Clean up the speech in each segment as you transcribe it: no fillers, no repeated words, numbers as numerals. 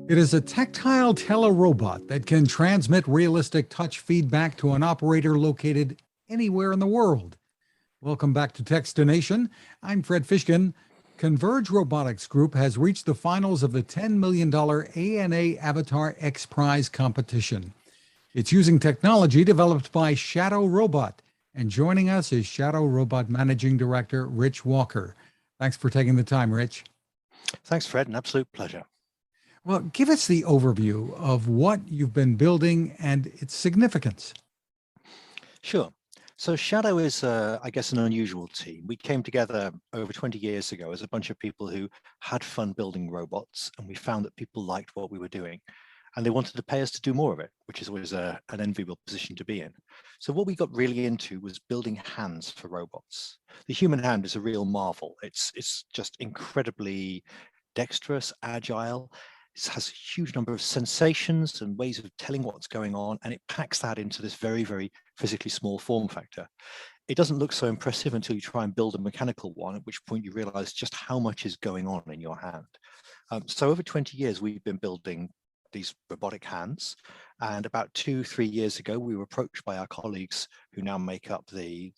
It is a tactile telerobot that can transmit realistic touch feedback to an operator located anywhere in the world. Welcome back to Techstination. I'm Fred Fishkin. Converge Robotics Group has reached the finals of the $10 million ANA Avatar X Prize competition. It's using technology developed by Shadow Robot. And joining us is Shadow Robot Managing Director Rich Walker. Thanks for taking the time, Rich. Thanks, Fred. An absolute pleasure. Well, give us the overview of what you've been building and its significance. Sure. So Shadow is, I guess, an unusual team. We came together over 20 years ago as a bunch of people who had fun building robots, and we found that people liked what we were doing, and they wanted to pay us to do more of it, which is always an enviable position to be in. So what we got really into was building hands for robots. The human hand is a real marvel. It's just incredibly dexterous, agile. It has a huge number of sensations and ways of telling what's going on, and it packs that into this very, very physically small form factor. It doesn't look so impressive until you try and build a mechanical one, at which point you realize just how much is going on in your hand. So over 20 years, we've been building these robotic hands, and about 2-3 years ago, we were approached by our colleagues who now make up the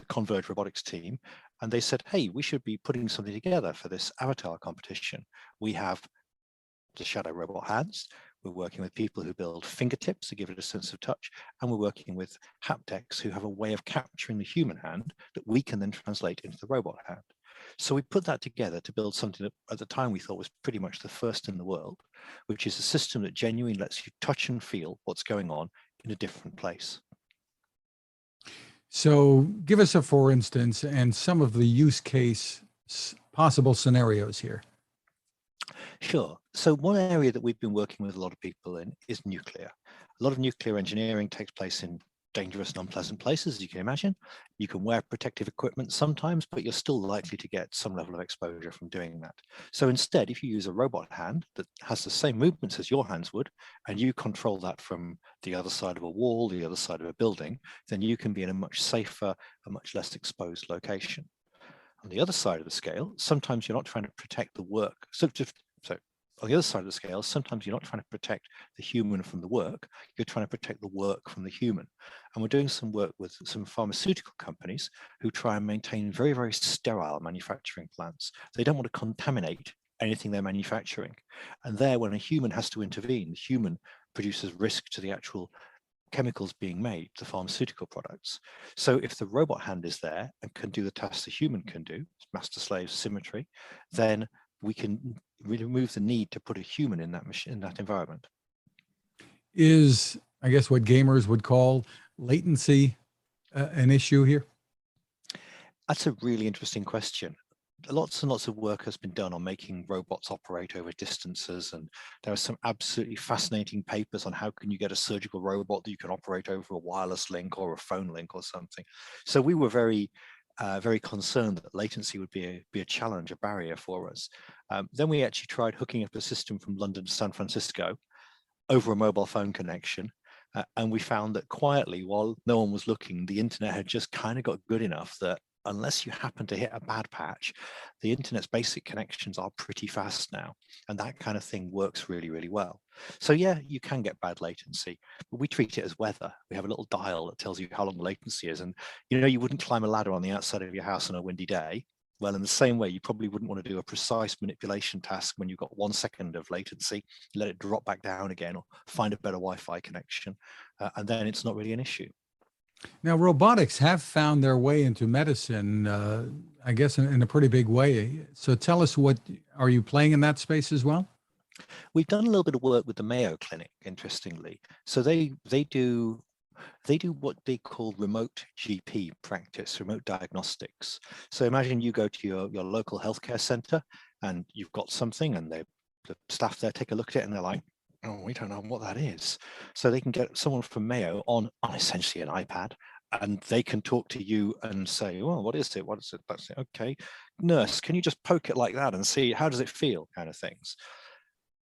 Converge Robotics team, and they said, hey, we should be putting something together for this avatar competition. We have the Shadow robot hands. We're working with people who build fingertips to give it a sense of touch, and we're working with haptics who have a way of capturing the human hand that we can then translate into the robot hand. So we put that together to build something that at the time we thought was pretty much the first in the world, which is a system that genuinely lets you touch and feel what's going on in a different place. So give us a for instance and some of the use case possible scenarios here. Sure. So one area that we've been working with a lot of people in is nuclear. A lot of nuclear engineering takes place in dangerous and unpleasant places, as you can imagine. You can wear protective equipment sometimes, but you're still likely to get some level of exposure from doing that. So instead, if you use a robot hand that has the same movements as your hands would, and you control that from the other side of a wall, the other side of a building, then you can be in a much safer, a much less exposed location. On the other side of the scale, sometimes you're not trying to protect the work. So on the other side of the scale, sometimes you're not trying to protect the human from the work, you're trying to protect the work from the human. And we're doing some work with some pharmaceutical companies who try and maintain very, very sterile manufacturing plants. They don't want to contaminate anything they're manufacturing. And there, when a human has to intervene, the human produces risk to the actual chemicals being made, the pharmaceutical products. So if the robot hand is there and can do the tasks the human can do, master-slave symmetry, then we can remove the need to put a human in that machine, in that environment. Is, I guess, what gamers would call latency an issue here? That's a really interesting question. Lots and lots of work has been done on making robots operate over distances, and there are some absolutely fascinating papers on how can you get a surgical robot that you can operate over a wireless link or a phone link or something. So we were very concerned that latency would be a challenge, a barrier for us. Then we actually tried hooking up a system from London to San Francisco over a mobile phone connection. And we found that quietly, while no one was looking, the internet had just kind of got good enough that unless you happen to hit a bad patch, the internet's basic connections are pretty fast now. And that kind of thing works really, really well. So yeah, you can get bad latency, but we treat it as weather. We have a little dial that tells you how long the latency is. And you wouldn't climb a ladder on the outside of your house on a windy day. Well, in the same way, you probably wouldn't want to do a precise manipulation task when you've got 1 second of latency, let it drop back down again, or find a better Wi-Fi connection, and then it's not really an issue. Now, robotics have found their way into medicine, I guess, in a pretty big way. So tell us, what are you playing in that space as well? We've done a little bit of work with the Mayo Clinic, interestingly. So they do what they call remote GP practice, remote diagnostics. So imagine you go to your local healthcare center and you've got something, and the staff there take a look at it and they're like, oh, we don't know what that is. So they can get someone from Mayo on essentially an iPad, and they can talk to you and say, well, what is it? What is it? That's it. Okay, nurse, can you just poke it like that and see, how does it feel, kind of things.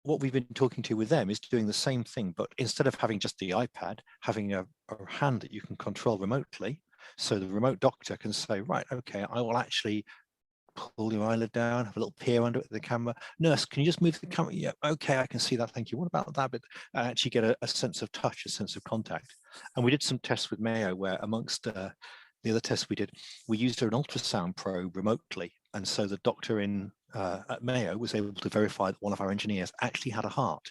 What we've been talking to with them is doing the same thing, but instead of having just the iPad, having a hand that you can control remotely. So the remote doctor can say, right, okay, I will actually pull your eyelid down, have a little peer under it with the camera. Nurse, can you just move the camera? Yeah, okay, I can see that. Thank you. What about that bit? And actually get a sense of touch, a sense of contact. And we did some tests with Mayo where amongst the other tests we did, we used an ultrasound probe remotely. And so the doctor at Mayo was able to verify that one of our engineers actually had a heart,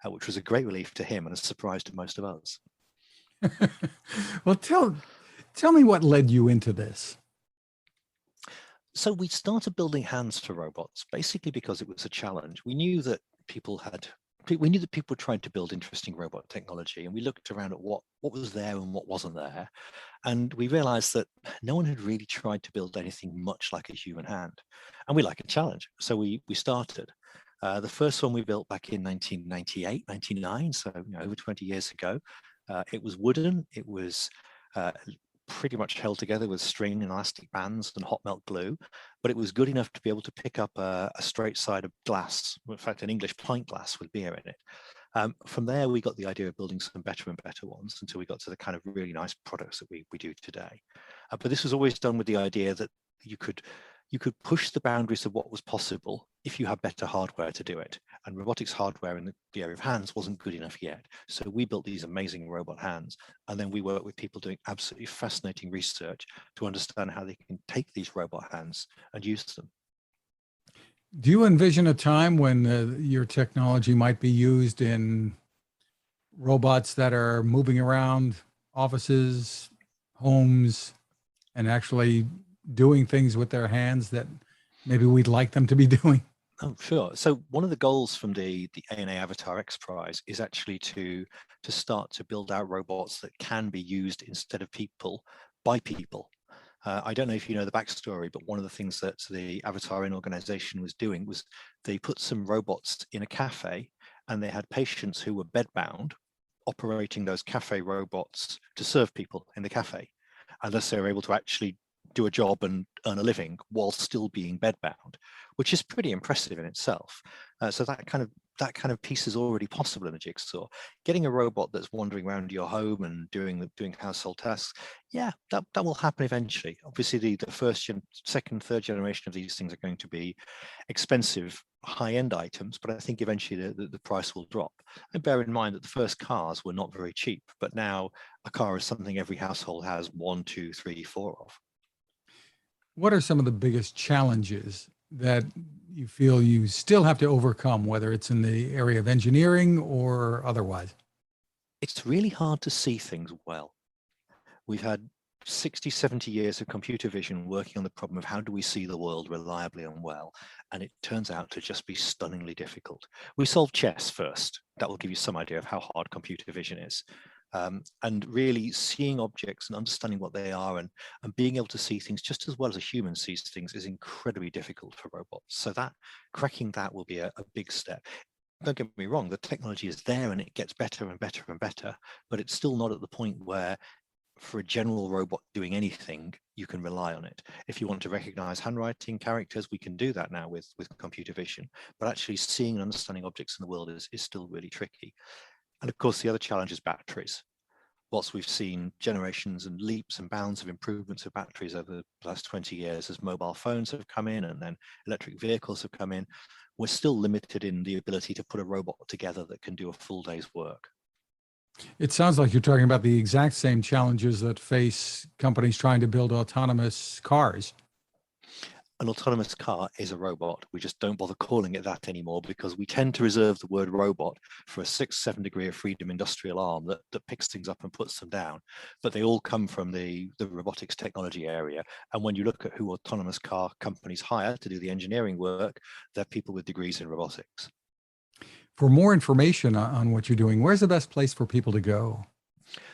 which was a great relief to him and a surprise to most of us. Well, tell me what led you into this. So we started building hands for robots, basically because it was a challenge. We knew that people were trying to build interesting robot technology, and we looked around at what was there and what wasn't there. And we realized that no one had really tried to build anything much like a human hand. And we like a challenge. So we started. The first one we built back in 1998, 99, so over 20 years ago. It was wooden. It was pretty much held together with string and elastic bands and hot melt glue, but it was good enough to be able to pick up a straight side of glass, in fact, an English pint glass with beer in it. From there, we got the idea of building some better and better ones until we got to the kind of really nice products that we do today. But this was always done with the idea that you could push the boundaries of what was possible if you had better hardware to do it. And robotics hardware in the area of hands wasn't good enough yet. So we built these amazing robot hands. And then we worked with people doing absolutely fascinating research to understand how they can take these robot hands and use them. Do you envision a time when your technology might be used in robots that are moving around offices, homes, and actually doing things with their hands that maybe we'd like them to be doing? Oh, sure. So one of the goals from the ANA Avatar X Prize is actually to start to build out robots that can be used instead of people by people. I don't know if you know the backstory, but one of the things that the Avatar N organization was doing was they put some robots in a cafe, and they had patients who were bedbound operating those cafe robots to serve people in the cafe, unless they were able to actually do a job and earn a living while still being bedbound, which is pretty impressive in itself. So that kind of piece is already possible in the jigsaw. Getting a robot that's wandering around your home and doing household tasks, yeah, that will happen eventually. Obviously, the first, second, third generation of these things are going to be expensive, high-end items, but I think eventually the price will drop. And bear in mind that the first cars were not very cheap, but now a car is something every household has 1, 2, 3, 4 of. What are some of the biggest challenges that you feel you still have to overcome, whether it's in the area of engineering or otherwise? It's really hard to see things well. We've had 60, 70 years of computer vision working on the problem of how do we see the world reliably and well, and it turns out to just be stunningly difficult. We solved chess first. That will give you some idea of how hard computer vision is. And really seeing objects and understanding what they are and being able to see things just as well as a human sees things is incredibly difficult for robots. So cracking that will be a big step. Don't get me wrong, the technology is there and it gets better and better and better, but it's still not at the point where for a general robot doing anything, you can rely on it. If you want to recognize handwriting, characters, we can do that now with computer vision, but actually seeing and understanding objects in the world is still really tricky. And of course, the other challenge is batteries. Whilst we've seen generations and leaps and bounds of improvements of batteries over the last 20 years as mobile phones have come in and then electric vehicles have come in, we're still limited in the ability to put a robot together that can do a full day's work. It sounds like you're talking about the exact same challenges that face companies trying to build autonomous cars. An autonomous car is a robot. We just don't bother calling it that anymore because we tend to reserve the word robot for a 6-7 degree of freedom industrial arm that picks things up and puts them down. But they all come from the robotics technology area. And when you look at who autonomous car companies hire to do the engineering work, they're people with degrees in robotics. For more information on what you're doing, where's the best place for people to go?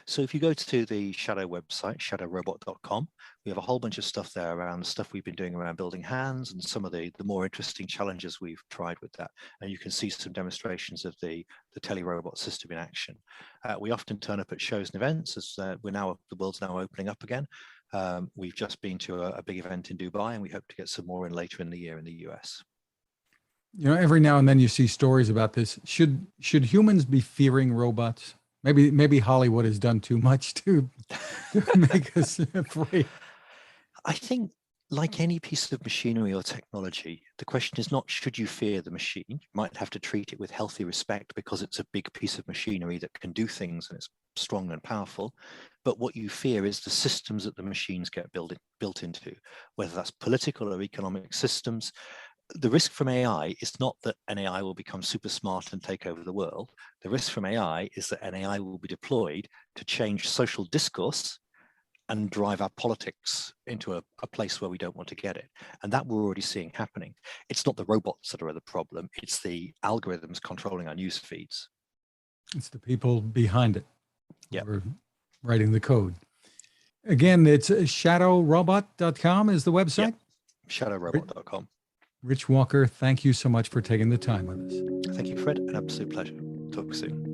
So if you go to the Shadow website, shadowrobot.com, we have a whole bunch of stuff there around the stuff we've been doing around building hands and some of the more interesting challenges we've tried with that. And you can see some demonstrations of the tele-robot system in action. We often turn up at shows and events as the world's now opening up again. We've just been to a big event in Dubai, and we hope to get some more in later in the year in the US. You know, every now and then you see stories about this. Should humans be fearing robots? Maybe Hollywood has done too much to make us afraid. I think Like any piece of machinery or technology, the question is not should you fear the machine. You might have to treat it with healthy respect because it's a big piece of machinery that can do things and it's strong and powerful. But what you fear is the systems that the machines get built into, whether that's political or economic systems. The risk from AI is not that an AI will become super smart and take over the world. The risk from AI is that an AI will be deployed to change social discourse and drive our politics into a place where we don't want to get it. And that we're already seeing happening. It's not the robots that are the problem, it's the algorithms controlling our news feeds. It's the people behind it. Yeah. Who are writing the code. Again, it's shadowrobot.com is the website. Shadowrobot.com. Rich Walker, thank you so much for taking the time with us. Thank you, Fred. An absolute pleasure. Talk soon.